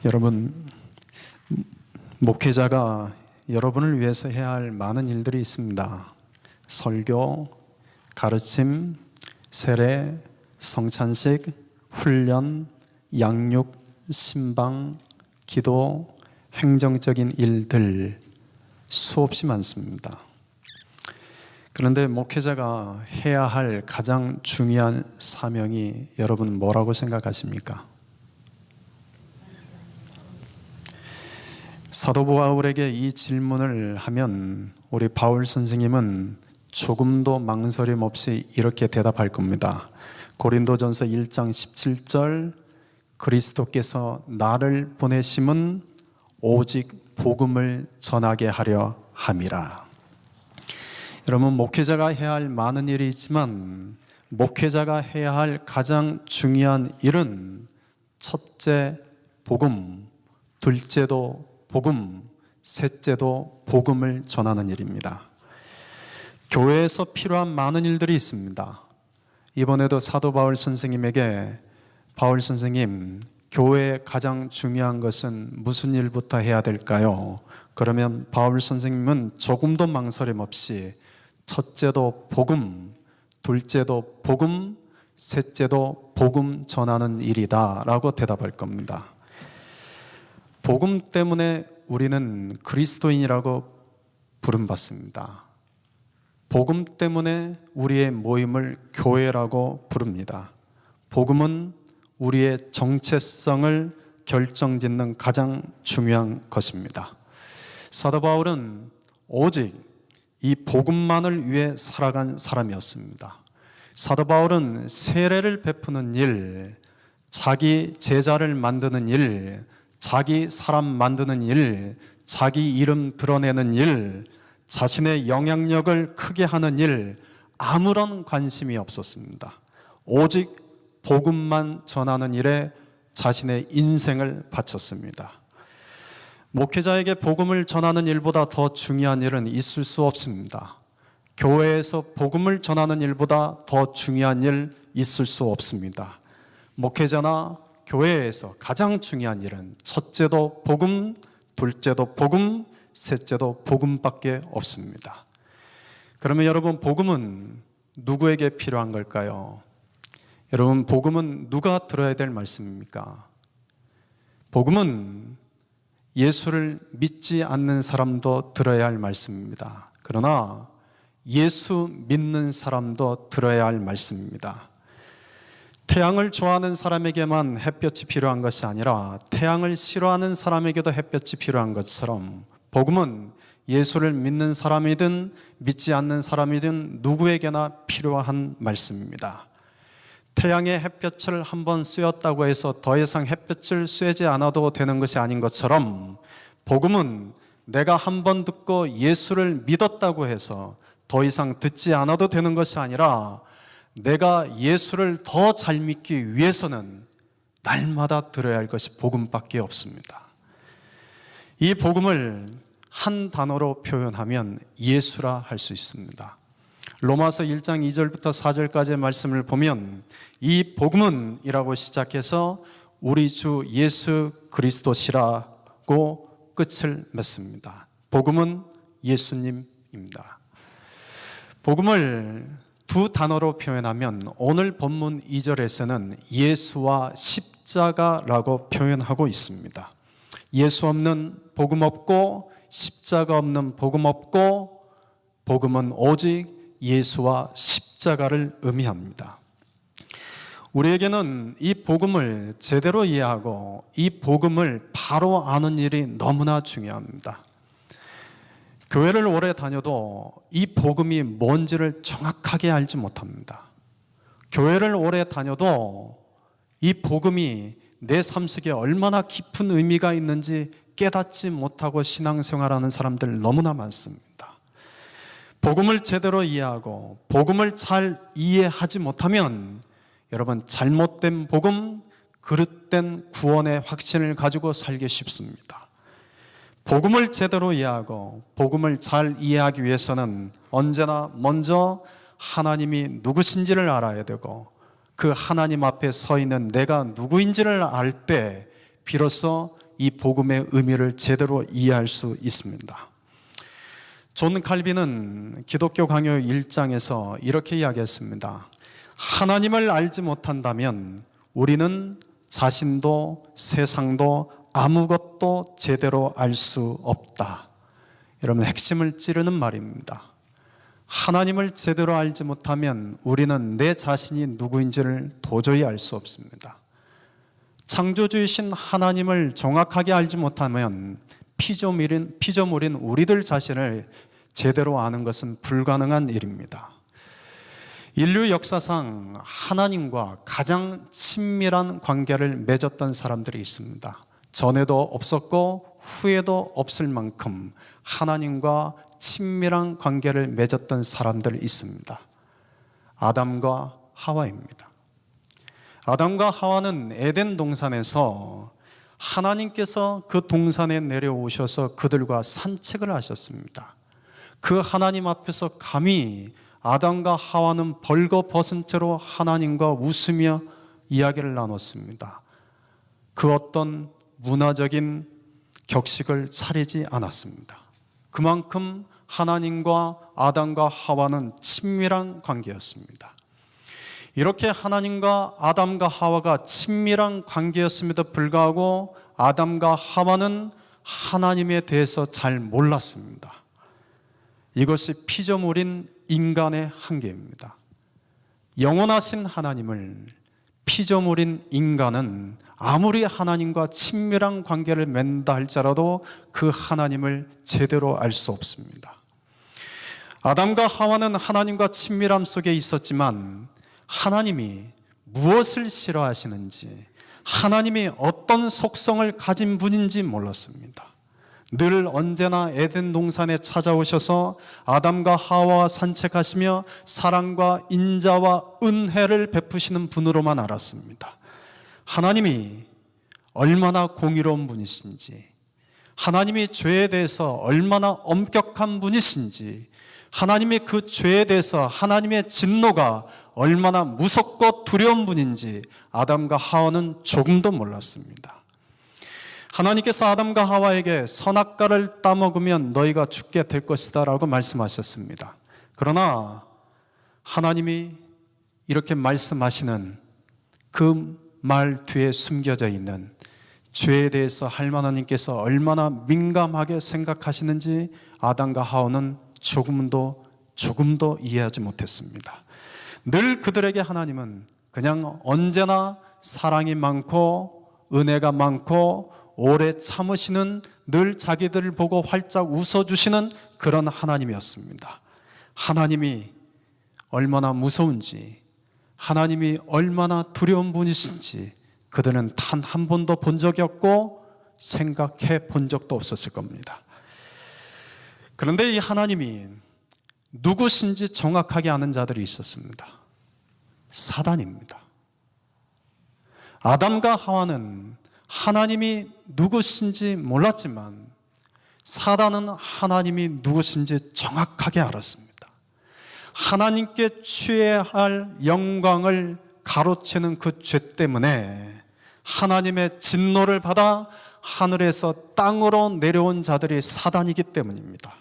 여러분, 목회자가 여러분을 위해서 해야 할 많은 일들이 있습니다. 설교, 가르침, 세례, 성찬식, 훈련, 양육, 신방, 기도, 행정적인 일들 수없이 많습니다. 그런데 목회자가 해야 할 가장 중요한 사명이 여러분 뭐라고 생각하십니까? 사도 바울에게 이 질문을 하면 우리 바울 선생님은 조금도 망설임 없이 이렇게 대답할 겁니다. 고린도전서 1장 17절, 그리스도께서 나를 보내심은 오직 복음을 전하게 하려 함이라. 여러분, 목회자가 해야 할 많은 일이 있지만 목회자가 해야 할 가장 중요한 일은 첫째 복음, 둘째도 복음, 셋째도 복음을 전하는 일입니다. 교회에서 필요한 많은 일들이 있습니다. 이번에도 사도 바울 선생님에게 바울 선생님, 교회의 가장 중요한 것은 무슨 일부터 해야 될까요? 그러면 바울 선생님은 조금도 망설임 없이 첫째도 복음, 둘째도 복음, 셋째도 복음 전하는 일이다 라고 대답할 겁니다. 복음 때문에 우리는 그리스도인이라고 부름받습니다. 복음 때문에 우리의 모임을 교회라고 부릅니다. 복음은 우리의 정체성을 결정짓는 가장 중요한 것입니다. 사도 바울은 오직 이 복음만을 위해 살아간 사람이었습니다. 사도 바울은 세례를 베푸는 일, 자기 제자를 만드는 일, 자기 사람 만드는 일, 자기 이름 드러내는 일, 자신의 영향력을 크게 하는 일, 아무런 관심이 없었습니다. 오직 복음만 전하는 일에 자신의 인생을 바쳤습니다. 목회자에게 복음을 전하는 일보다 더 중요한 일은 있을 수 없습니다. 교회에서 복음을 전하는 일보다 더 중요한 일 있을 수 없습니다. 목회자나 교회에서 가장 중요한 일은 첫째도 복음, 둘째도 복음, 셋째도 복음밖에 없습니다. 그러면 여러분, 복음은 누구에게 필요한 걸까요? 여러분, 복음은 누가 들어야 될 말씀입니까? 복음은 예수를 믿지 않는 사람도 들어야 할 말씀입니다. 그러나 예수 믿는 사람도 들어야 할 말씀입니다. 태양을 좋아하는 사람에게만 햇볕이 필요한 것이 아니라 태양을 싫어하는 사람에게도 햇볕이 필요한 것처럼 복음은 예수를 믿는 사람이든 믿지 않는 사람이든 누구에게나 필요한 말씀입니다. 태양의 햇볕을 한번 쐬었다고 해서 더 이상 햇볕을 쐬지 않아도 되는 것이 아닌 것처럼 복음은 내가 한번 듣고 예수를 믿었다고 해서 더 이상 듣지 않아도 되는 것이 아니라 내가 예수를 더 잘 믿기 위해서는 날마다 들어야 할 것이 복음밖에 없습니다. 이 복음을 한 단어로 표현하면 예수라 할 수 있습니다. 로마서 1장 2절부터 4절까지의 말씀을 보면 이 복음은 이라고 시작해서 우리 주 예수 그리스도시라고 끝을 맺습니다. 복음은 예수님입니다. 복음을 두 단어로 표현하면 오늘 본문 2절에서는 예수와 십자가라고 표현하고 있습니다. 예수 없는 복음 없고 십자가 없는 복음 없고 복음은 오직 예수와 십자가를 의미합니다. 우리에게는 이 복음을 제대로 이해하고 이 복음을 바로 아는 일이 너무나 중요합니다. 교회를 오래 다녀도 이 복음이 뭔지를 정확하게 알지 못합니다. 교회를 오래 다녀도 이 복음이 내 삶 속에 얼마나 깊은 의미가 있는지 깨닫지 못하고 신앙생활하는 사람들 너무나 많습니다. 복음을 제대로 이해하고 복음을 잘 이해하지 못하면 여러분, 잘못된 복음, 그릇된 구원의 확신을 가지고 살기 쉽습니다. 복음을 제대로 이해하고 복음을 잘 이해하기 위해서는 언제나 먼저 하나님이 누구신지를 알아야 되고 그 하나님 앞에 서 있는 내가 누구인지를 알 때 비로소 이 복음의 의미를 제대로 이해할 수 있습니다. 존 칼빈은 기독교 강요 1장에서 이렇게 이야기했습니다. 하나님을 알지 못한다면 우리는 자신도 세상도 아무것도 제대로 알 수 없다. 여러분, 핵심을 찌르는 말입니다. 하나님을 제대로 알지 못하면 우리는 내 자신이 누구인지를 도저히 알 수 없습니다. 창조주이신 하나님을 정확하게 알지 못하면 피조물인 우리들 자신을 제대로 아는 것은 불가능한 일입니다. 인류 역사상 하나님과 가장 친밀한 관계를 맺었던 사람들이 있습니다. 전에도 없었고 후에도 없을 만큼 하나님과 친밀한 관계를 맺었던 사람들이 있습니다. 아담과 하와입니다. 아담과 하와는 에덴 동산에서 하나님께서 그 동산에 내려오셔서 그들과 산책을 하셨습니다. 그 하나님 앞에서 감히 아담과 하와는 벌거벗은 채로 하나님과 웃으며 이야기를 나눴습니다. 그 어떤 문화적인 격식을 차리지 않았습니다. 그만큼 하나님과 아담과 하와는 친밀한 관계였습니다. 이렇게 하나님과 아담과 하와가 친밀한 관계였음에도 불구하고 아담과 하와는 하나님에 대해서 잘 몰랐습니다. 이것이 피조물인 인간의 한계입니다. 영원하신 하나님을 피조물인 인간은 아무리 하나님과 친밀한 관계를 맺는다 할지라도 그 하나님을 제대로 알 수 없습니다. 아담과 하와는 하나님과 친밀함 속에 있었지만 하나님이 무엇을 싫어하시는지, 하나님이 어떤 속성을 가진 분인지 몰랐습니다. 늘 언제나 에덴 동산에 찾아오셔서 아담과 하와와 산책하시며 사랑과 인자와 은혜를 베푸시는 분으로만 알았습니다. 하나님이 얼마나 공의로운 분이신지, 하나님이 죄에 대해서 얼마나 엄격한 분이신지, 하나님이 그 죄에 대해서 하나님의 진노가 얼마나 무섭고 두려운 분인지 아담과 하와는 조금도 몰랐습니다. 하나님께서 아담과 하와에게 선악과를 따먹으면 너희가 죽게 될 것이다 라고 말씀하셨습니다. 그러나 하나님이 이렇게 말씀하시는 그 말 뒤에 숨겨져 있는 죄에 대해서 하나님께서 얼마나 민감하게 생각하시는지 아담과 하와는 조금도 이해하지 못했습니다. 늘 그들에게 하나님은 그냥 언제나 사랑이 많고 은혜가 많고 오래 참으시는, 늘 자기들을 보고 활짝 웃어주시는 그런 하나님이었습니다. 하나님이 얼마나 무서운지, 하나님이 얼마나 두려운 분이신지 그들은 단 한 번도 본 적이 없고 생각해 본 적도 없었을 겁니다. 그런데 이 하나님이 누구신지 정확하게 아는 자들이 있었습니다. 사단입니다. 아담과 하와는 하나님이 누구신지 몰랐지만 사단은 하나님이 누구신지 정확하게 알았습니다. 하나님께 취해야 할 영광을 가로채는 그 죄 때문에 하나님의 진노를 받아 하늘에서 땅으로 내려온 자들이 사단이기 때문입니다.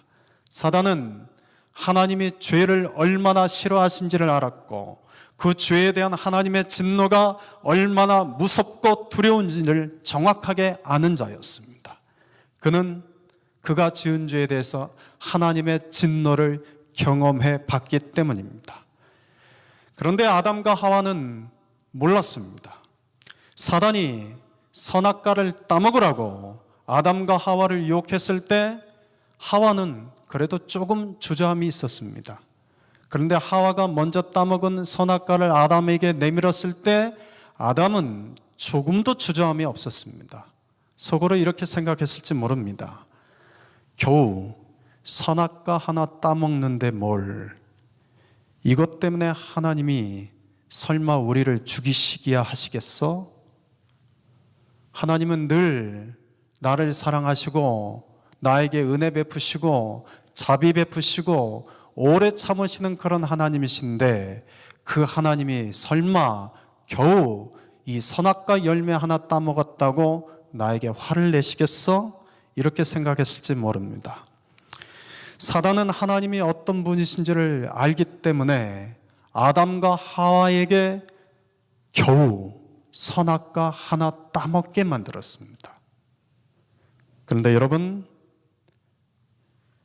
사단은 하나님이 죄를 얼마나 싫어하신지를 알았고 그 죄에 대한 하나님의 진노가 얼마나 무섭고 두려운지를 정확하게 아는 자였습니다. 그는 그가 지은 죄에 대해서 하나님의 진노를 경험해 봤기 때문입니다. 그런데 아담과 하와는 몰랐습니다. 사단이 선악과를 따먹으라고 아담과 하와를 유혹했을 때 하와는 그래도 조금 주저함이 있었습니다. 그런데 하와가 먼저 따먹은 선악과를 아담에게 내밀었을 때 아담은 조금도 주저함이 없었습니다. 속으로 이렇게 생각했을지 모릅니다. 겨우 선악과 하나 따먹는데 뭘, 이것 때문에 하나님이 설마 우리를 죽이시기야 하시겠어? 하나님은 늘 나를 사랑하시고 나에게 은혜 베푸시고 자비 베푸시고 오래 참으시는 그런 하나님이신데 그 하나님이 설마 겨우 이 선악과 열매 하나 따먹었다고 나에게 화를 내시겠어? 이렇게 생각했을지 모릅니다. 사단은 하나님이 어떤 분이신지를 알기 때문에 아담과 하와에게 겨우 선악과 하나 따먹게 만들었습니다. 그런데 여러분,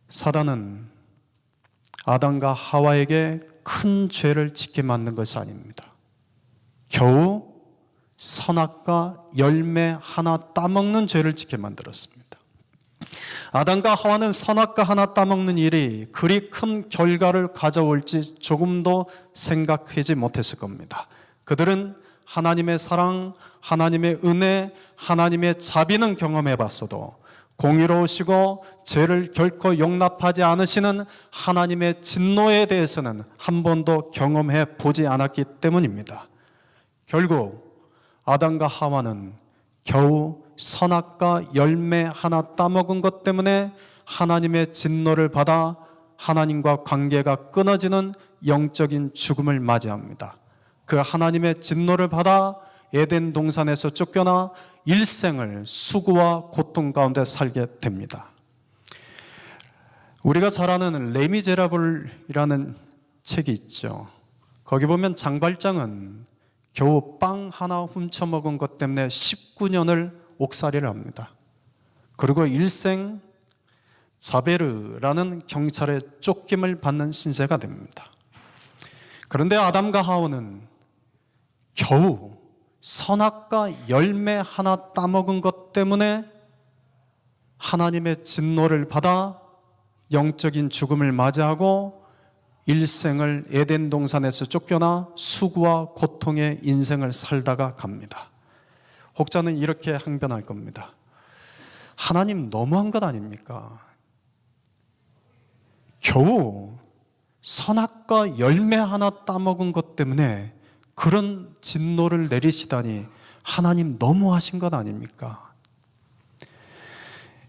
사단은 아담과 하와에게 큰 죄를 짓게 만든 것이 아닙니다. 겨우 선악과 열매 하나 따먹는 죄를 짓게 만들었습니다. 아담과 하와는 선악과 하나 따먹는 일이 그리 큰 결과를 가져올지 조금도 생각하지 못했을 겁니다. 그들은 하나님의 사랑, 하나님의 은혜, 하나님의 자비는 경험해 봤어도 공의로우시고 죄를 결코 용납하지 않으시는 하나님의 진노에 대해서는 한 번도 경험해 보지 않았기 때문입니다. 결국 아담과 하와는 겨우 선악과 열매 하나 따먹은 것 때문에 하나님의 진노를 받아 하나님과 관계가 끊어지는 영적인 죽음을 맞이합니다. 그 하나님의 진노를 받아 에덴 동산에서 쫓겨나 일생을 수고와 고통 가운데 살게 됩니다. 우리가 잘 아는 레미제라블이라는 책이 있죠. 거기 보면 장발장은 겨우 빵 하나 훔쳐먹은 것 때문에 19년을 옥살이를 합니다. 그리고 일생 자베르라는 경찰의 쫓김을 받는 신세가 됩니다. 그런데 아담과 하와는 겨우 선악과 열매 하나 따먹은 것 때문에 하나님의 진노를 받아 영적인 죽음을 맞이하고 일생을 에덴 동산에서 쫓겨나 수고와 고통의 인생을 살다가 갑니다. 혹자는 이렇게 항변할 겁니다. 하나님 너무한 것 아닙니까? 겨우 선악과 열매 하나 따먹은 것 때문에 그런 진노를 내리시다니 하나님 너무하신 것 아닙니까?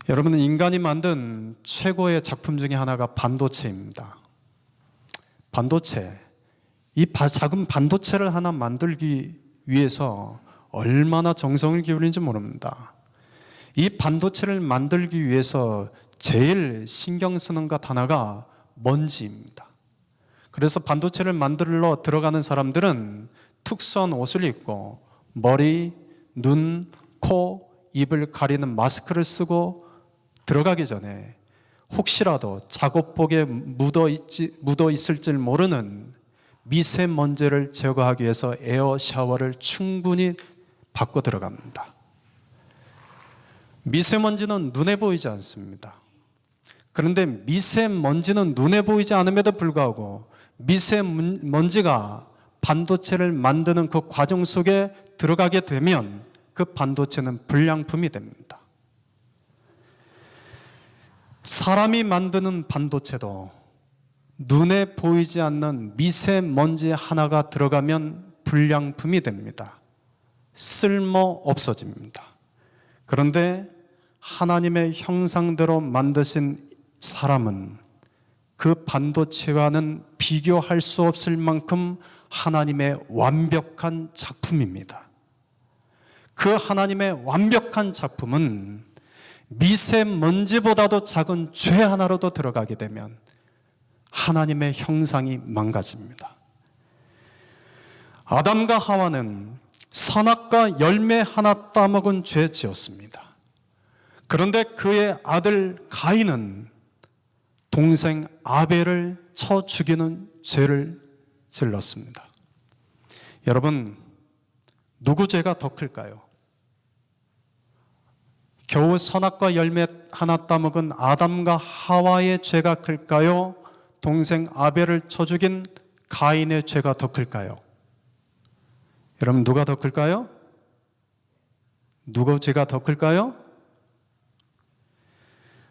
여러분, 인간이 만든 최고의 작품 중에 하나가 반도체입니다. 반도체, 이 작은 반도체를 하나 만들기 위해서 얼마나 정성을 기울이는지 모릅니다. 이 반도체를 만들기 위해서 제일 신경 쓰는 것 하나가 먼지입니다. 그래서 반도체를 만들러 들어가는 사람들은 특수한 옷을 입고 머리, 눈, 코, 입을 가리는 마스크를 쓰고 들어가기 전에 혹시라도 작업복에 묻어 있을지 모르는 미세먼지를 제거하기 위해서 에어 샤워를 충분히 받고 들어갑니다. 미세먼지는 눈에 보이지 않습니다. 그런데 미세먼지는 눈에 보이지 않음에도 불구하고 미세먼지가 반도체를 만드는 그 과정 속에 들어가게 되면 그 반도체는 불량품이 됩니다. 사람이 만드는 반도체도 눈에 보이지 않는 미세먼지 하나가 들어가면 불량품이 됩니다. 쓸모 없어집니다. 그런데 하나님의 형상대로 만드신 사람은 그 반도체와는 비교할 수 없을 만큼 하나님의 완벽한 작품입니다. 그 하나님의 완벽한 작품은 미세먼지보다도 작은 죄 하나로도 들어가게 되면 하나님의 형상이 망가집니다. 아담과 하와는 선악과 열매 하나 따먹은 죄 지었습니다. 그런데 그의 아들 가인은 동생 아벨을 쳐 죽이는 죄를 질렀습니다. 여러분, 누구 죄가 더 클까요? 겨우 선악과 열매 하나 따먹은 아담과 하와의 죄가 클까요? 동생 아벨을 쳐 죽인 가인의 죄가 더 클까요? 여러분, 누가 더 클까요? 누구 죄가 더 클까요?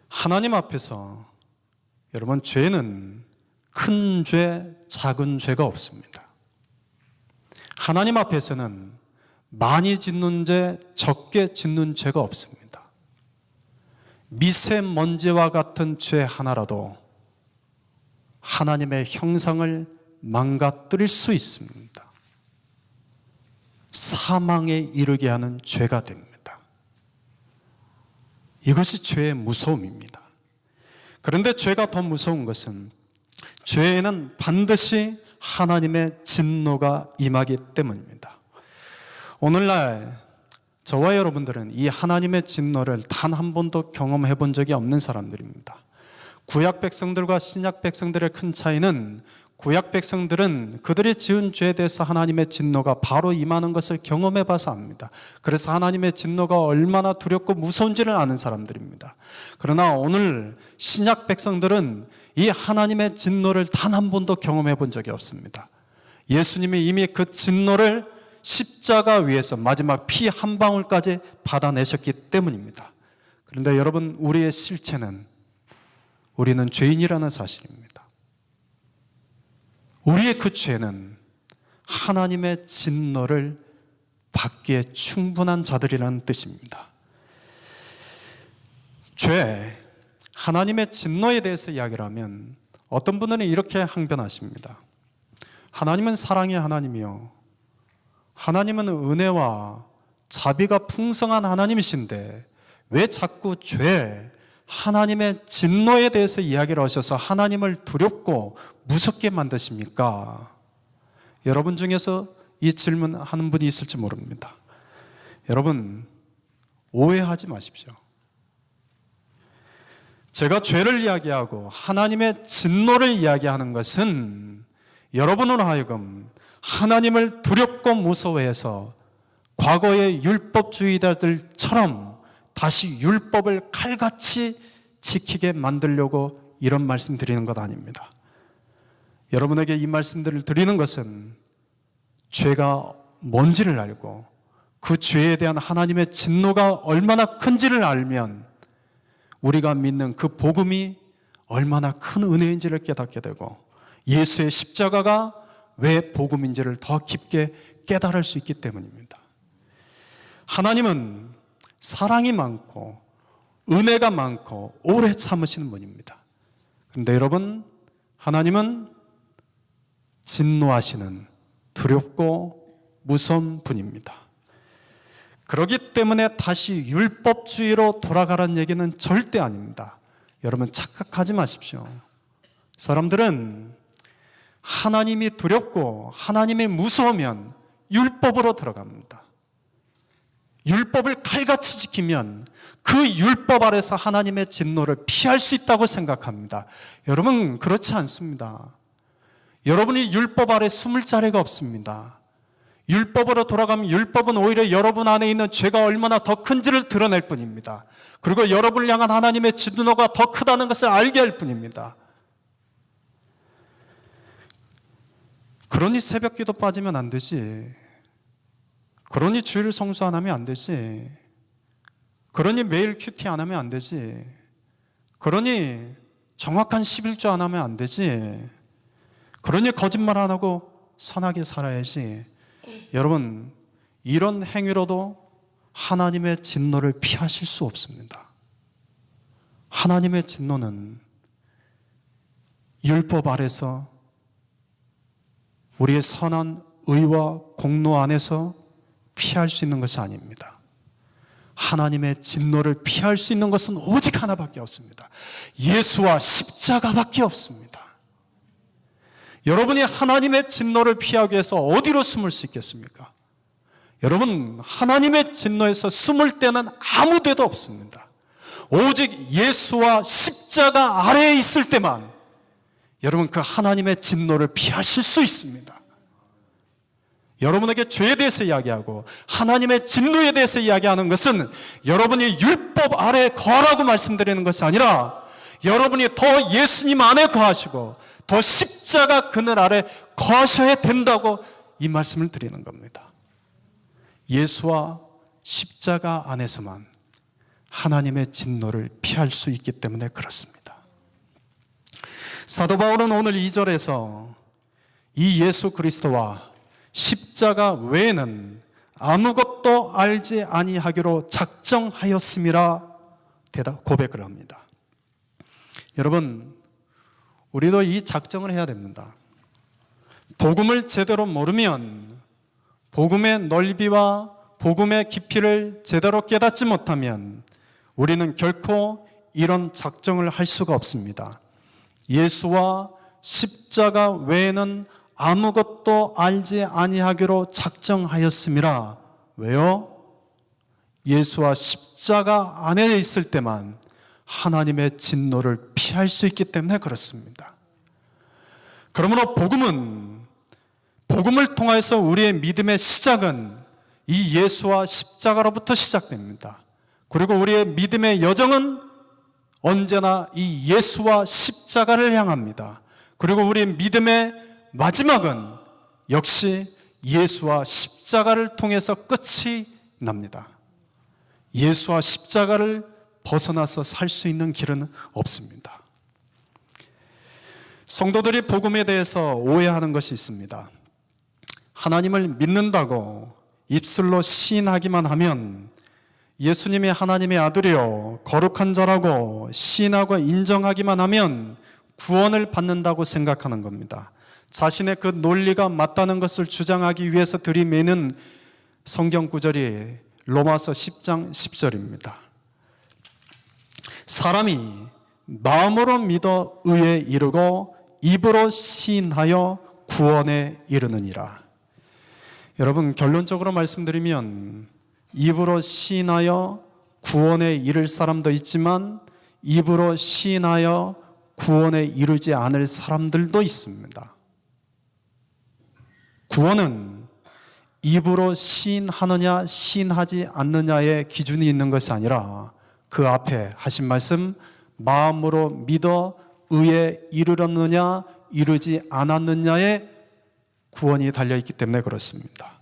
하나님 앞에서 여러분, 죄는 큰 죄, 작은 죄가 없습니다. 하나님 앞에서는 많이 짓는 죄, 적게 짓는 죄가 없습니다. 미세먼지와 같은 죄 하나라도 하나님의 형상을 망가뜨릴 수 있습니다. 사망에 이르게 하는 죄가 됩니다. 이것이 죄의 무서움입니다. 그런데 죄가 더 무서운 것은 죄에는 반드시 하나님의 진노가 임하기 때문입니다. 오늘날 저와 여러분들은 이 하나님의 진노를 단 한 번도 경험해 본 적이 없는 사람들입니다. 구약 백성들과 신약 백성들의 큰 차이는 구약 백성들은 그들이 지은 죄에 대해서 하나님의 진노가 바로 임하는 것을 경험해 봐서 압니다. 그래서 하나님의 진노가 얼마나 두렵고 무서운지를 아는 사람들입니다. 그러나 오늘 신약 백성들은 이 하나님의 진노를 단 한 번도 경험해 본 적이 없습니다. 예수님이 이미 그 진노를 십자가 위에서 마지막 피 한 방울까지 받아내셨기 때문입니다. 그런데 여러분, 우리의 실체는 우리는 죄인이라는 사실입니다. 우리의 그 죄는 하나님의 진노를 받기에 충분한 자들이라는 뜻입니다. 죄, 하나님의 진노에 대해서 이야기를 하면 어떤 분들은 이렇게 항변하십니다. 하나님은 사랑의 하나님이요, 하나님은 은혜와 자비가 풍성한 하나님이신데 왜 자꾸 죄, 하나님의 진노에 대해서 이야기를 하셔서 하나님을 두렵고 무섭게 만드십니까? 여러분 중에서 이 질문하는 분이 있을지 모릅니다. 여러분, 오해하지 마십시오. 제가 죄를 이야기하고 하나님의 진노를 이야기하는 것은 여러분으로 하여금 하나님을 두렵고 무서워해서 과거의 율법주의자들처럼 다시 율법을 칼같이 지키게 만들려고 이런 말씀 드리는 것 아닙니다. 여러분에게 이 말씀들을 드리는 것은 죄가 뭔지를 알고 그 죄에 대한 하나님의 진노가 얼마나 큰지를 알면 우리가 믿는 그 복음이 얼마나 큰 은혜인지를 깨닫게 되고 예수의 십자가가 왜 복음인지를 더 깊게 깨달을 수 있기 때문입니다. 하나님은 사랑이 많고 은혜가 많고 오래 참으시는 분입니다. 그런데 여러분, 하나님은 진노하시는 두렵고 무서운 분입니다. 그렇기 때문에 다시 율법주의로 돌아가라는 얘기는 절대 아닙니다. 여러분, 착각하지 마십시오. 사람들은 하나님이 두렵고 하나님이 무서우면 율법으로 들어갑니다. 율법을 칼같이 지키면 그 율법 아래서 하나님의 진노를 피할 수 있다고 생각합니다. 여러분, 그렇지 않습니다. 여러분이 율법 아래 숨을 자리가 없습니다. 율법으로 돌아가면 율법은 오히려 여러분 안에 있는 죄가 얼마나 더 큰지를 드러낼 뿐입니다. 그리고 여러분을 향한 하나님의 진노가 더 크다는 것을 알게 할 뿐입니다. 그러니 새벽 기도 빠지면 안 되지. 그러니 주일 성수 안 하면 안 되지. 그러니 매일 큐티 안 하면 안 되지. 그러니 정확한 11조 안 하면 안 되지. 그러니 거짓말 안 하고 선하게 살아야지. 여러분, 이런 행위로도 하나님의 진노를 피하실 수 없습니다. 하나님의 진노는 율법 아래서 우리의 선한 의와 공로 안에서 피할 수 있는 것이 아닙니다. 하나님의 진노를 피할 수 있는 것은 오직 하나밖에 없습니다. 예수와 십자가밖에 없습니다. 여러분이 하나님의 진노를 피하기 위해서 어디로 숨을 수 있겠습니까? 여러분, 하나님의 진노에서 숨을 데는 아무 데도 없습니다. 오직 예수와 십자가 아래에 있을 때만 여러분 그 하나님의 진노를 피하실 수 있습니다. 여러분에게 죄에 대해서 이야기하고 하나님의 진노에 대해서 이야기하는 것은 여러분이 율법 아래에 거하라고 말씀드리는 것이 아니라 여러분이 더 예수님 안에 거하시고 더 십자가 그늘 아래 거하셔야 된다고 이 말씀을 드리는 겁니다. 예수와 십자가 안에서만 하나님의 진노를 피할 수 있기 때문에 그렇습니다. 사도 바울은 오늘 2절에서 이 예수 그리스도와 십자가 외에는 아무것도 알지 아니하기로 작정하였음이라 고백을 합니다. 여러분, 우리도 이 작정을 해야 됩니다. 복음을 제대로 모르면 복음의 넓이와 복음의 깊이를 제대로 깨닫지 못하면 우리는 결코 이런 작정을 할 수가 없습니다. 예수와 십자가 외에는 아무것도 알지 아니하기로 작정하였음이라. 왜요? 예수와 십자가 안에 있을 때만 하나님의 진노를 피할 수 있기 때문에 그렇습니다. 그러므로 복음을 통해서 우리의 믿음의 시작은 이 예수와 십자가로부터 시작됩니다. 그리고 우리의 믿음의 여정은 언제나 이 예수와 십자가를 향합니다. 그리고 우리의 믿음의 마지막은 역시 예수와 십자가를 통해서 끝이 납니다. 예수와 십자가를 벗어나서 살 수 있는 길은 없습니다. 성도들이 복음에 대해서 오해하는 것이 있습니다. 하나님을 믿는다고 입술로 시인하기만 하면 예수님이 하나님의 아들이요 거룩한 자라고 시인하고 인정하기만 하면 구원을 받는다고 생각하는 겁니다. 자신의 그 논리가 맞다는 것을 주장하기 위해서 들이매는 성경 구절이 로마서 10장 10절입니다. 사람이 마음으로 믿어 의에 이르고 입으로 시인하여 구원에 이르느니라. 여러분, 결론적으로 말씀드리면 입으로 시인하여 구원에 이를 사람도 있지만 입으로 시인하여 구원에 이르지 않을 사람들도 있습니다. 구원은 입으로 시인하느냐 시인하지 않느냐의 기준이 있는 것이 아니라 그 앞에 하신 말씀, 마음으로 믿어 의에 이르렀느냐 이르지 않았느냐의 구원이 달려있기 때문에 그렇습니다.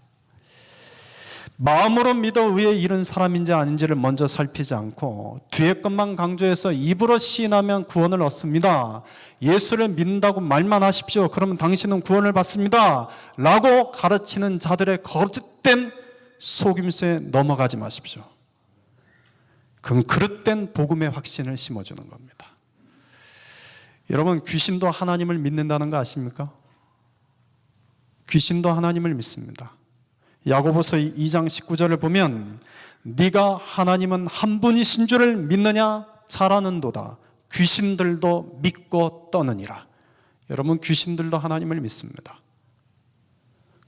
마음으로 믿어 의에 이른 사람인지 아닌지를 먼저 살피지 않고 뒤에 것만 강조해서 입으로 시인하면 구원을 얻습니다. 예수를 믿는다고 말만 하십시오. 그러면 당신은 구원을 받습니다. 라고 가르치는 자들의 거짓된 속임수에 넘어가지 마십시오. 그건 그릇된 복음의 확신을 심어주는 겁니다. 여러분, 귀신도 하나님을 믿는다는 거 아십니까? 귀신도 하나님을 믿습니다. 야고보서 2장 19절을 보면 네가 하나님은 한 분이신 줄을 믿느냐? 잘하는도다. 귀신들도 믿고 떠느니라. 여러분, 귀신들도 하나님을 믿습니다.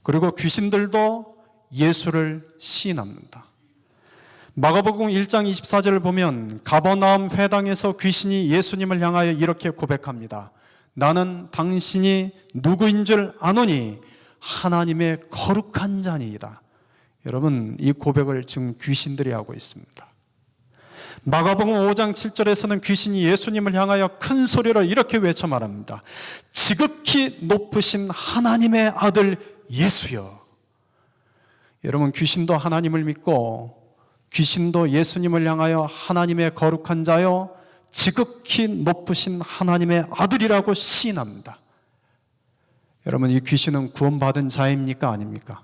그리고 귀신들도 예수를 시인합니다. 마가복음 1장 24절을 보면 가버나움 회당에서 귀신이 예수님을 향하여 이렇게 고백합니다. 나는 당신이 누구인 줄 아노니 하나님의 거룩한 자니이다. 여러분, 이 고백을 지금 귀신들이 하고 있습니다. 마가복음 5장 7절에서는 귀신이 예수님을 향하여 큰 소리로 이렇게 외쳐 말합니다. 지극히 높으신 하나님의 아들 예수여. 여러분, 귀신도 하나님을 믿고 귀신도 예수님을 향하여 하나님의 거룩한 자여 지극히 높으신 하나님의 아들이라고 시인합니다. 여러분, 이 귀신은 구원받은 자입니까? 아닙니까?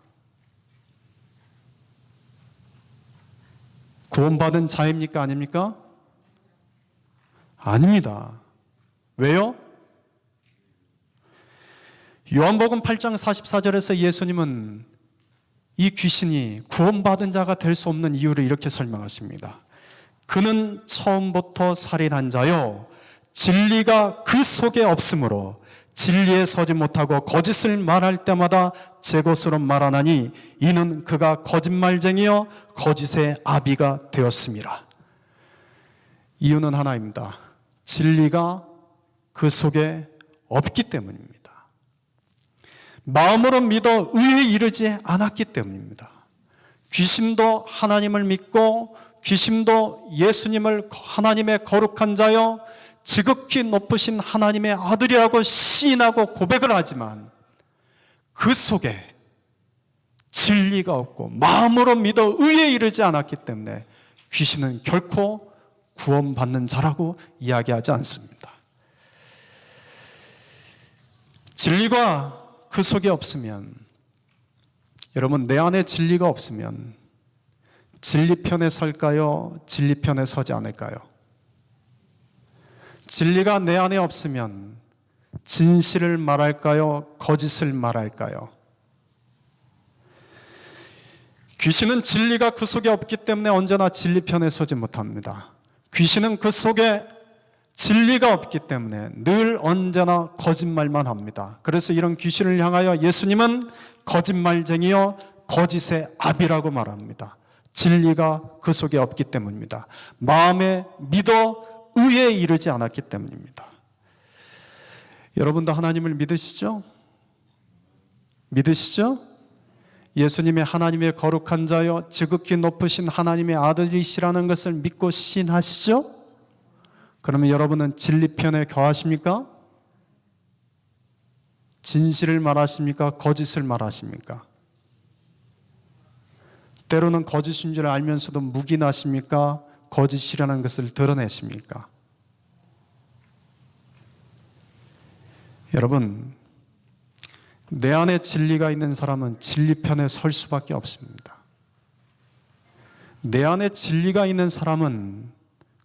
구원받은 자입니까? 아닙니까? 아닙니다. 왜요? 요한복음 8장 44절에서 예수님은 이 귀신이 구원받은 자가 될 수 없는 이유를 이렇게 설명하십니다. 그는 처음부터 살인한 자요 진리가 그 속에 없으므로 진리에 서지 못하고 거짓을 말할 때마다 제 것으로 말하나니 이는 그가 거짓말쟁이요 거짓의 아비가 되었음이라. 이유는 하나입니다. 진리가 그 속에 없기 때문입니다. 마음으로 믿어 의에 이르지 않았기 때문입니다. 귀신도 하나님을 믿고 귀신도 예수님을 하나님의 거룩한 자여 지극히 높으신 하나님의 아들이라고 시인하고 고백을 하지만 그 속에 진리가 없고 마음으로 믿어 의에 이르지 않았기 때문에 귀신은 결코 구원받는 자라고 이야기하지 않습니다. 진리가 그 속에 없으면, 여러분, 내 안에 진리가 없으면 진리편에 설까요? 진리편에 서지 않을까요? 진리가 내 안에 없으면 진실을 말할까요? 거짓을 말할까요? 귀신은 진리가 그 속에 없기 때문에 언제나 진리편에 서지 못합니다. 귀신은 그 속에 진리가 없기 때문에 늘 언제나 거짓말만 합니다. 그래서 이런 귀신을 향하여 예수님은 거짓말쟁이요 거짓의 아비라고 말합니다. 진리가 그 속에 없기 때문입니다. 마음에 믿어 의에 이르지 않았기 때문입니다. 여러분도 하나님을 믿으시죠? 믿으시죠? 예수님의 하나님의 거룩한 자여 지극히 높으신 하나님의 아들이시라는 것을 믿고 신하시죠? 그러면 여러분은 진리편에 거하십니까? 진실을 말하십니까? 거짓을 말하십니까? 때로는 거짓인 줄 알면서도 묵인하십니까? 거짓이라는 것을 드러내십니까? 여러분, 내 안에 진리가 있는 사람은 진리편에 설 수밖에 없습니다. 내 안에 진리가 있는 사람은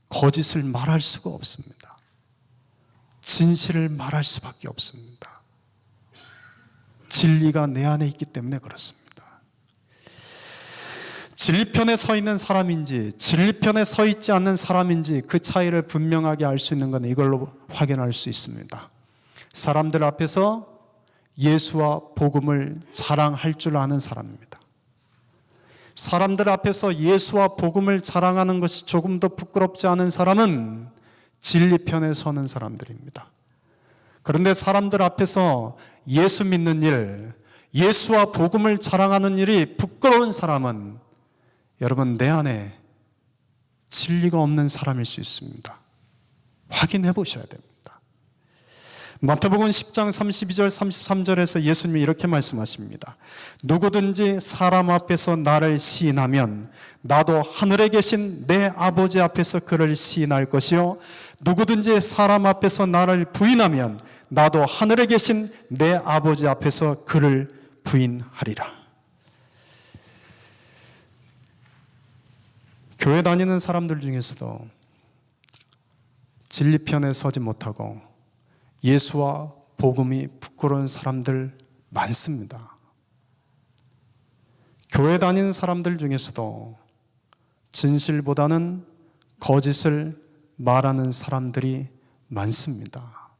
거짓을 말할 수가 없습니다. 진실을 말할 수밖에 없습니다. 진리가 내 안에 있기 때문에 그렇습니다. 진리편에 서 있는 사람인지 진리편에 서 있지 않는 사람인지 그 차이를 분명하게 알 수 있는 건 이걸로 확인할 수 있습니다. 사람들 앞에서 예수와 복음을 자랑할 줄 아는 사람입니다. 사람들 앞에서 예수와 복음을 자랑하는 것이 조금 더 부끄럽지 않은 사람은 진리편에 서는 사람들입니다. 그런데 사람들 앞에서 예수 믿는 일, 예수와 복음을 자랑하는 일이 부끄러운 사람은 여러분 내 안에 진리가 없는 사람일 수 있습니다. 확인해 보셔야 됩니다. 마태복음 10장 32절 33절에서 예수님이 이렇게 말씀하십니다. 누구든지 사람 앞에서 나를 시인하면 나도 하늘에 계신 내 아버지 앞에서 그를 시인할 것이요 누구든지 사람 앞에서 나를 부인하면 나도 하늘에 계신 내 아버지 앞에서 그를 부인하리라. 교회 다니는 사람들 중에서도 진리편에 서지 못하고 예수와 복음이 부끄러운 사람들 많습니다. 교회 다니는 사람들 중에서도 진실보다는 거짓을 말하는 사람들이 많습니다.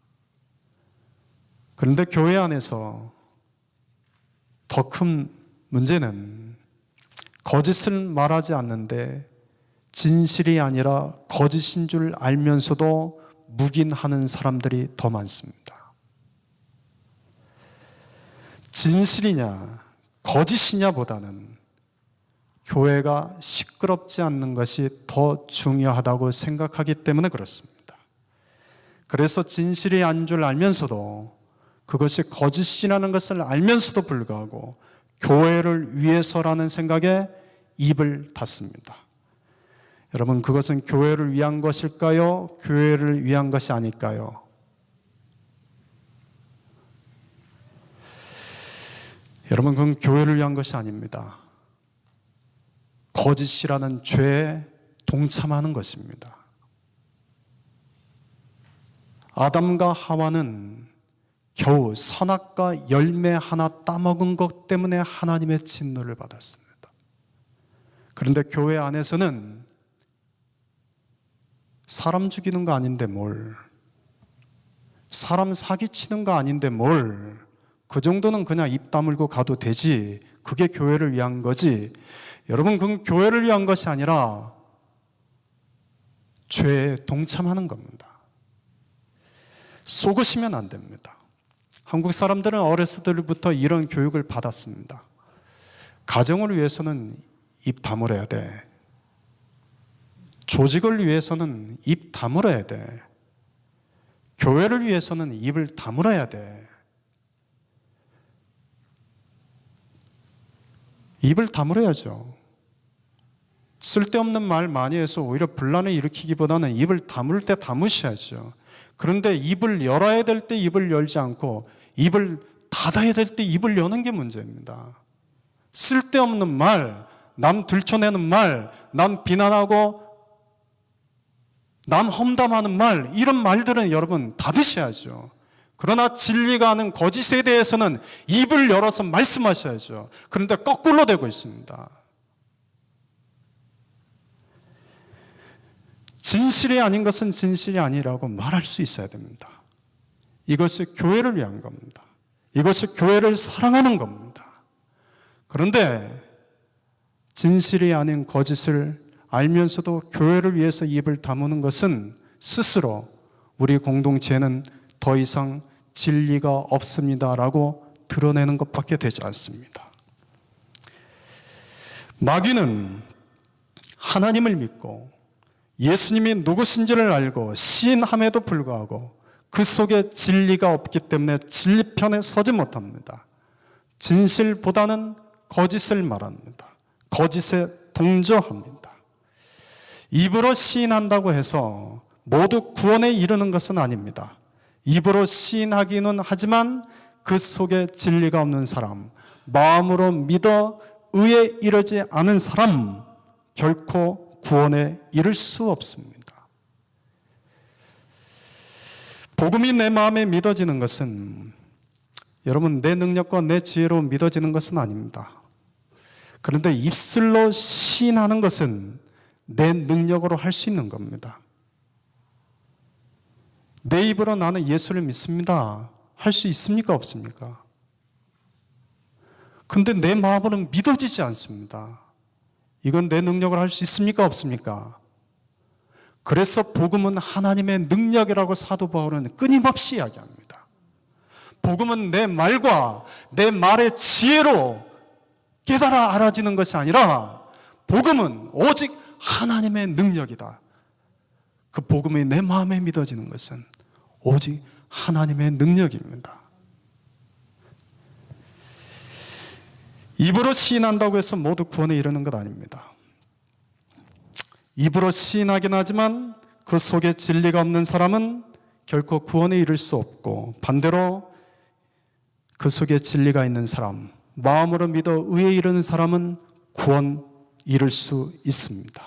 그런데 교회 안에서 더 큰 문제는 거짓을 말하지 않는데 진실이 아니라 거짓인 줄 알면서도 묵인하는 사람들이 더 많습니다. 진실이냐 거짓이냐 보다는 교회가 시끄럽지 않는 것이 더 중요하다고 생각하기 때문에 그렇습니다. 그래서 진실이 아닌 줄 알면서도 그것이 거짓이라는 것을 알면서도 불구하고 교회를 위해서라는 생각에 입을 닫습니다. 여러분, 그것은 교회를 위한 것일까요? 교회를 위한 것이 아닐까요? 여러분, 그건 교회를 위한 것이 아닙니다. 거짓이라는 죄에 동참하는 것입니다. 아담과 하와는 겨우 선악과 열매 하나 따먹은 것 때문에 하나님의 진노를 받았습니다. 그런데 교회 안에서는 사람 죽이는 거 아닌데 뭘, 사람 사기치는 거 아닌데 뭘, 그 정도는 그냥 입 다물고 가도 되지, 그게 교회를 위한 거지. 여러분, 그건 교회를 위한 것이 아니라 죄에 동참하는 겁니다. 속으시면 안 됩니다. 한국 사람들은 어렸을 때부터 이런 교육을 받았습니다. 가정을 위해서는 입 다물어야 돼. 조직을 위해서는 입 다물어야 돼. 교회를 위해서는 입을 다물어야 돼. 입을 다물어야죠. 쓸데없는 말 많이 해서 오히려 분란을 일으키기보다는 입을 다물 때 다무셔야죠. 그런데 입을 열어야 될 때 입을 열지 않고 입을 닫아야 될 때 입을 여는 게 문제입니다. 쓸데없는 말, 남 들춰내는 말, 남 비난하고 남 험담하는 말, 이런 말들은 여러분 닫으셔야죠. 그러나 진리가 아는 거짓에 대해서는 입을 열어서 말씀하셔야죠. 그런데 거꾸로 되고 있습니다. 진실이 아닌 것은 진실이 아니라고 말할 수 있어야 됩니다. 이것이 교회를 위한 겁니다. 이것이 교회를 사랑하는 겁니다. 그런데 진실이 아닌 거짓을 알면서도 교회를 위해서 입을 다무는 것은 스스로 우리 공동체에는 더 이상 진리가 없습니다라고 드러내는 것밖에 되지 않습니다. 마귀는 하나님을 믿고 예수님이 누구신지를 알고 시인함에도 불구하고 그 속에 진리가 없기 때문에 진리편에 서지 못합니다. 진실보다는 거짓을 말합니다. 거짓에 동조합니다. 입으로 시인한다고 해서 모두 구원에 이르는 것은 아닙니다. 입으로 시인하기는 하지만 그 속에 진리가 없는 사람, 마음으로 믿어 의에 이르지 않은 사람, 결코 구원에 이를 수 없습니다. 복음이 내 마음에 믿어지는 것은 여러분 내 능력과 내 지혜로 믿어지는 것은 아닙니다. 그런데 입술로 시인하는 것은 내 능력으로 할 수 있는 겁니다. 내 입으로 나는 예수를 믿습니다. 할 수 있습니까? 없습니까? 근데 내 마음으로는 믿어지지 않습니다. 이건 내 능력으로 할 수 있습니까? 없습니까? 그래서 복음은 하나님의 능력이라고 사도 바울은 끊임없이 이야기합니다. 복음은 내 말과 내 말의 지혜로 깨달아 알아지는 것이 아니라 복음은 오직 하나님의 능력이다. 그 복음이 내 마음에 믿어지는 것은 오직 하나님의 능력입니다. 입으로 시인한다고 해서 모두 구원에 이르는 것 아닙니다. 입으로 시인하긴 하지만 그 속에 진리가 없는 사람은 결코 구원에 이를 수 없고, 반대로 그 속에 진리가 있는 사람, 마음으로 믿어 의에 이르는 사람은 구원 이룰 수 있습니다.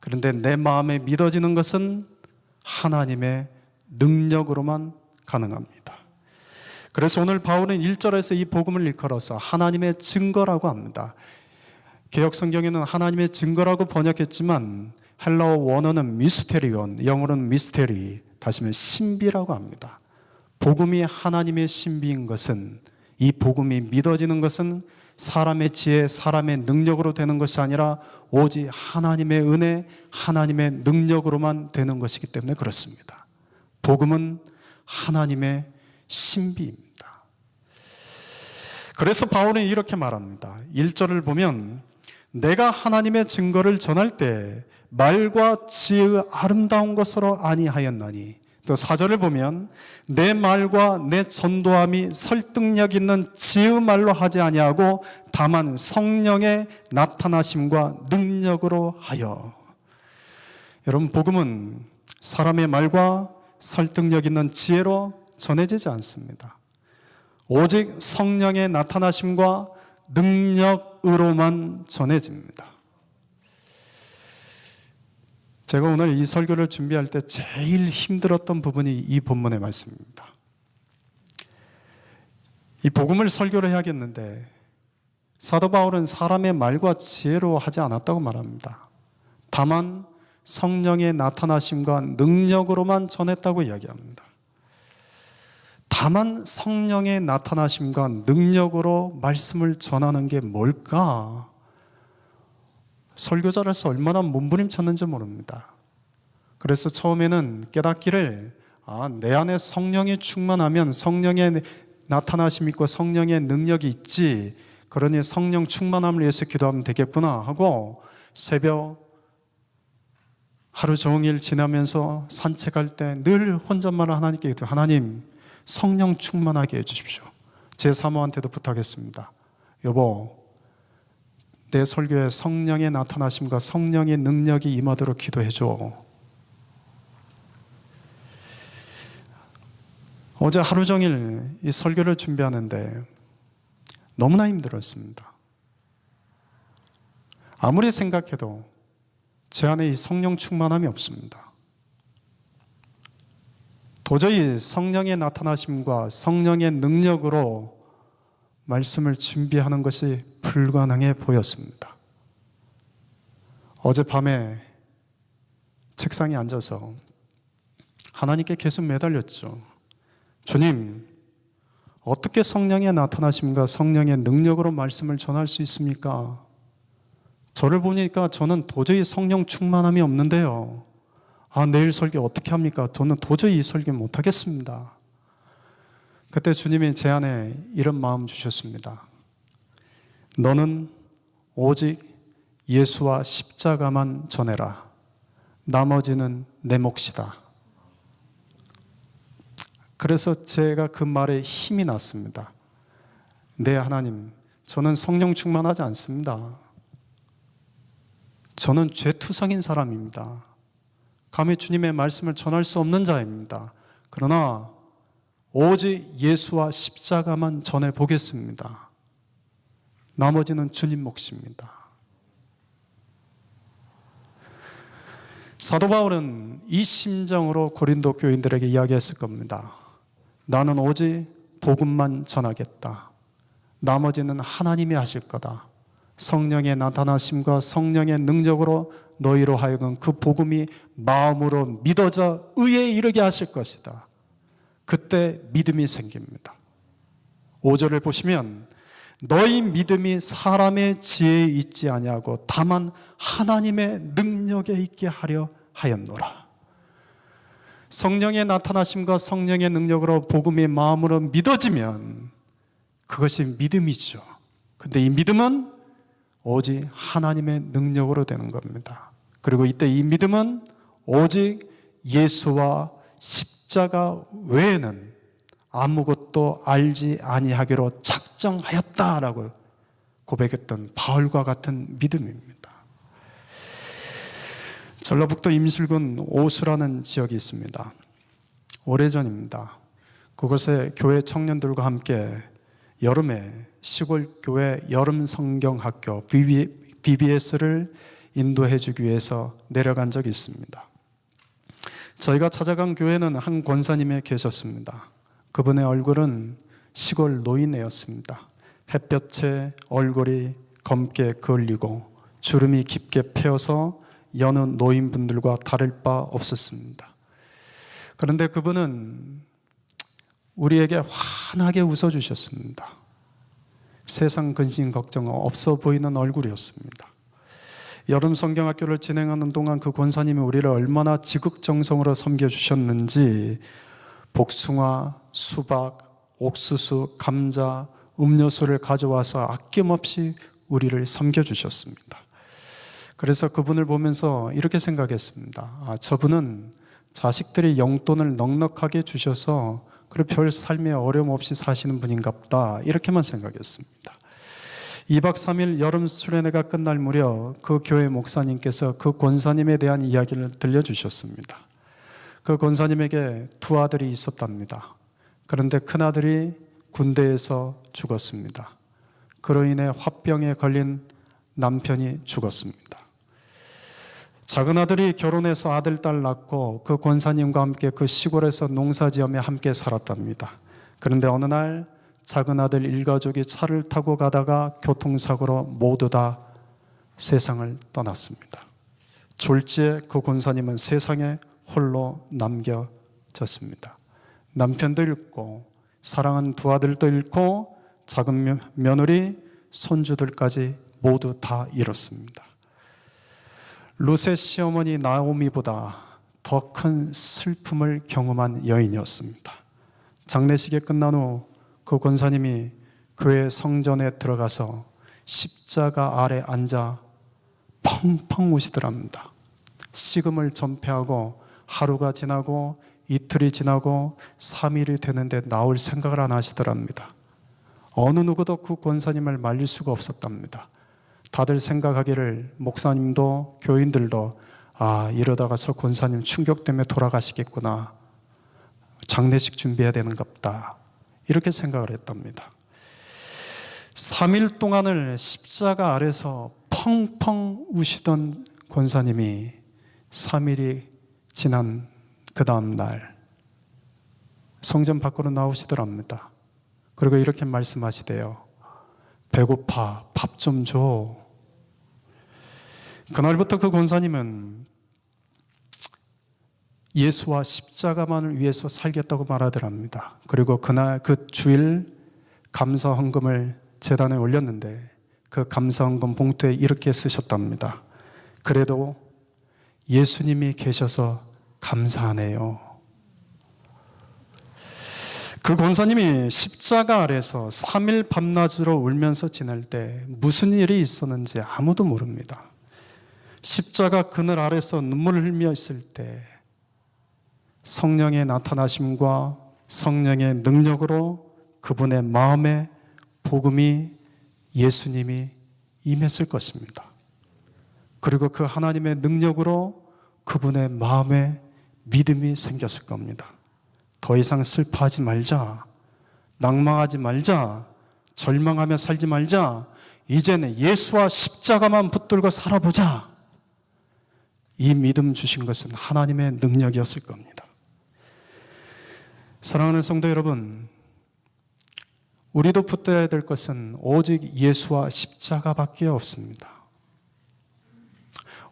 그런데 내 마음에 믿어지는 것은 하나님의 능력으로만 가능합니다. 그래서 오늘 바울은 1절에서 이 복음을 일컬어서 하나님의 증거라고 합니다. 개역 성경에는 하나님의 증거라고 번역했지만 헬라어 원어는 미스테리온, 영어로는 미스테리, 다시면 신비라고 합니다. 복음이 하나님의 신비인 것은, 이 복음이 믿어지는 것은 사람의 지혜, 사람의 능력으로 되는 것이 아니라 오직 하나님의 은혜, 하나님의 능력으로만 되는 것이기 때문에 그렇습니다. 복음은 하나님의 신비입니다. 그래서 바울은 이렇게 말합니다. 1절을 보면 내가 하나님의 증거를 전할 때 말과 지혜의 아름다운 것으로 아니하였나니, 또 4절을 보면 내 말과 내 전도함이 설득력 있는 지혜의 말로 하지 아니하고 다만 성령의 나타나심과 능력으로 하여. 여러분, 복음은 사람의 말과 설득력 있는 지혜로 전해지지 않습니다. 오직 성령의 나타나심과 능력으로만 전해집니다. 제가 오늘 이 설교를 준비할 때 제일 힘들었던 부분이 이 본문의 말씀입니다. 이 복음을 설교를 해야겠는데 사도 바울은 사람의 말과 지혜로 하지 않았다고 말합니다. 다만 성령의 나타나심과 능력으로만 전했다고 이야기합니다. 다만 성령의 나타나심과 능력으로 말씀을 전하는 게 뭘까? 설교자로서 얼마나 몸부림쳤는지 모릅니다. 그래서 처음에는 깨닫기를, 내 안에 성령이 충만하면 성령의 나타나심이 있고 성령의 능력이 있지, 그러니 성령 충만함을 위해서 기도하면 되겠구나 하고 새벽 하루 종일 지나면서 산책할 때 늘 혼잣말을 하나님께 기도해요. 하나님, 성령 충만하게 해주십시오. 제 사모한테도 부탁했습니다. 여보, 내 설교에 성령의 나타나심과 성령의 능력이 임하도록 기도해줘. 어제 하루 종일 이 설교를 준비하는데 너무나 힘들었습니다. 아무리 생각해도 제 안에 이 성령 충만함이 없습니다. 도저히 성령의 나타나심과 성령의 능력으로 말씀을 준비하는 것이 불가능해 보였습니다. 어젯밤에 책상에 앉아서 하나님께 계속 매달렸죠. 주님, 어떻게 성령의 나타나심과 성령의 능력으로 말씀을 전할 수 있습니까? 저를 보니까 저는 도저히 성령 충만함이 없는데요. 내일 설교 어떻게 합니까? 저는 도저히 이 설교 못하겠습니다. 그때 주님이 제 안에 이런 마음 주셨습니다. 너는 오직 예수와 십자가만 전해라. 나머지는 내 몫이다. 그래서 제가 그 말에 힘이 났습니다. 네, 하나님, 저는 성령 충만하지 않습니다. 저는 죄투성인 사람입니다. 감히 주님의 말씀을 전할 수 없는 자입니다. 그러나 오직 예수와 십자가만 전해보겠습니다. 나머지는 주님 몫입니다. 사도 바울은 이 심정으로 고린도 교인들에게 이야기했을 겁니다. 나는 오직 복음만 전하겠다. 나머지는 하나님이 하실 거다. 성령의 나타나심과 성령의 능력으로 너희로 하여금 그 복음이 마음으로 믿어져 의에 이르게 하실 것이다. 그때 믿음이 생깁니다. 5절을 보시면 너희 믿음이 사람의 지혜에 있지 아니하고 다만 하나님의 능력에 있게 하려 하였노라. 성령의 나타나심과 성령의 능력으로 복음이 마음으로 믿어지면 그것이 믿음이죠. 근데 이 믿음은 오직 하나님의 능력으로 되는 겁니다. 그리고 이때 이 믿음은 오직 예수와 십자가 외에는 아무것도 알지 아니하기로 작정하였다라고 고백했던 바울과 같은 믿음입니다. 전라북도 임실군 오수라는 지역이 있습니다. 오래전입니다. 그곳에 교회 청년들과 함께 여름에 시골 교회 여름 성경학교 BBS를 인도해 주기 위해서 내려간 적이 있습니다. 저희가 찾아간 교회는 한 권사님이 계셨습니다. 그분의 얼굴은 시골 노인이었습니다. 햇볕에 얼굴이 검게 그을리고 주름이 깊게 패어서 여느 노인분들과 다를 바 없었습니다. 그런데 그분은 우리에게 환하게 웃어주셨습니다. 세상 근심 걱정 없어 보이는 얼굴이었습니다. 여름 성경학교를 진행하는 동안 그 권사님이 우리를 얼마나 지극정성으로 섬겨주셨는지 복숭아, 수박, 옥수수, 감자, 음료수를 가져와서 아낌없이 우리를 섬겨주셨습니다. 그래서 그분을 보면서 이렇게 생각했습니다. 저분은 자식들이 용돈을 넉넉하게 주셔서 그리고 별 삶에 어려움 없이 사시는 분인갑다, 이렇게만 생각했습니다. 2박 3일 여름 수련회가 끝날 무렵 그 교회 목사님께서 그 권사님에 대한 이야기를 들려주셨습니다. 그 권사님에게 두 아들이 있었답니다. 그런데 큰아들이 군대에서 죽었습니다. 그로 인해 화병에 걸린 남편이 죽었습니다. 작은 아들이 결혼해서 아들, 딸 낳고 그 권사님과 함께 그 시골에서 농사지으며 함께 살았답니다. 그런데 어느 날 작은 아들 일가족이 차를 타고 가다가 교통사고로 모두 다 세상을 떠났습니다. 졸지에 그 권사님은 세상에 홀로 남겨졌습니다. 남편도 잃고 사랑하는 두 아들도 잃고 작은 며느리, 손주들까지 모두 다 잃었습니다. 룻의 시어머니 나오미보다 더 큰 슬픔을 경험한 여인이었습니다. 장례식이 끝난 후 그 권사님이 교회 성전에 들어가서 십자가 아래 앉아 펑펑 우시더랍니다. 식음을 전폐하고 하루가 지나고 이틀이 지나고 3일이 되는데 나올 생각을 안 하시더랍니다. 어느 누구도 그 권사님을 말릴 수가 없었답니다. 다들 생각하기를 목사님도 교인들도 이러다가 저 권사님 충격 때문에 돌아가시겠구나, 장례식 준비해야 되는갑다, 이렇게 생각을 했답니다. 3일 동안을 십자가 아래서 펑펑 우시던 권사님이 3일이 지난 그 다음 날 성전 밖으로 나오시더랍니다. 그리고 이렇게 말씀하시대요. 배고파, 밥 좀 줘. 그날부터 그 권사님은 예수와 십자가만을 위해서 살겠다고 말하더랍니다. 그리고 그날 그 주일 감사 헌금을 제단에 올렸는데 그 감사 헌금 봉투에 이렇게 쓰셨답니다. 그래도 예수님이 계셔서 감사하네요. 그 권사님이 십자가 아래서 3일 밤낮으로 울면서 지낼 때 무슨 일이 있었는지 아무도 모릅니다. 십자가 그늘 아래서 눈물을 흘며 있을 때 성령의 나타나심과 성령의 능력으로 그분의 마음에 복음이 예수님이 임했을 것입니다. 그리고 그 하나님의 능력으로 그분의 마음에 믿음이 생겼을 겁니다. 더 이상 슬퍼하지 말자, 낭망하지 말자, 절망하며 살지 말자, 이제는 예수와 십자가만 붙들고 살아보자. 이 믿음 주신 것은 하나님의 능력이었을 겁니다. 사랑하는 성도 여러분, 우리도 붙들어야 될 것은 오직 예수와 십자가밖에 없습니다.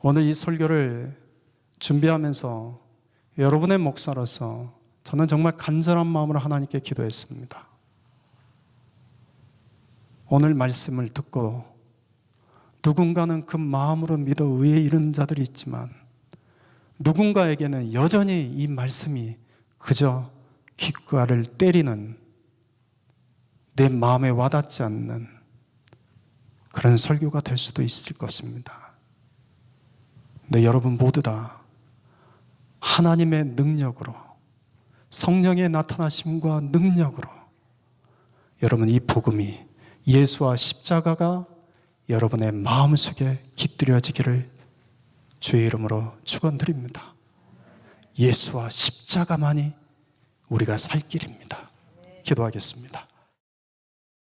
오늘 이 설교를 준비하면서 여러분의 목사로서 저는 정말 간절한 마음으로 하나님께 기도했습니다. 오늘 말씀을 듣고 누군가는 그 마음으로 믿어 의에 이르는 자들이 있지만 누군가에게는 여전히 이 말씀이 그저 귓가를 때리는, 내 마음에 와닿지 않는 그런 설교가 될 수도 있을 것입니다. 근데 여러분 모두 다 하나님의 능력으로, 성령의 나타나심과 능력으로 여러분 이 복음이, 예수와 십자가가 여러분의 마음속에 깃들여지기를 주의 이름으로 축원드립니다. 예수와 십자가만이 우리가 살 길입니다. 기도하겠습니다.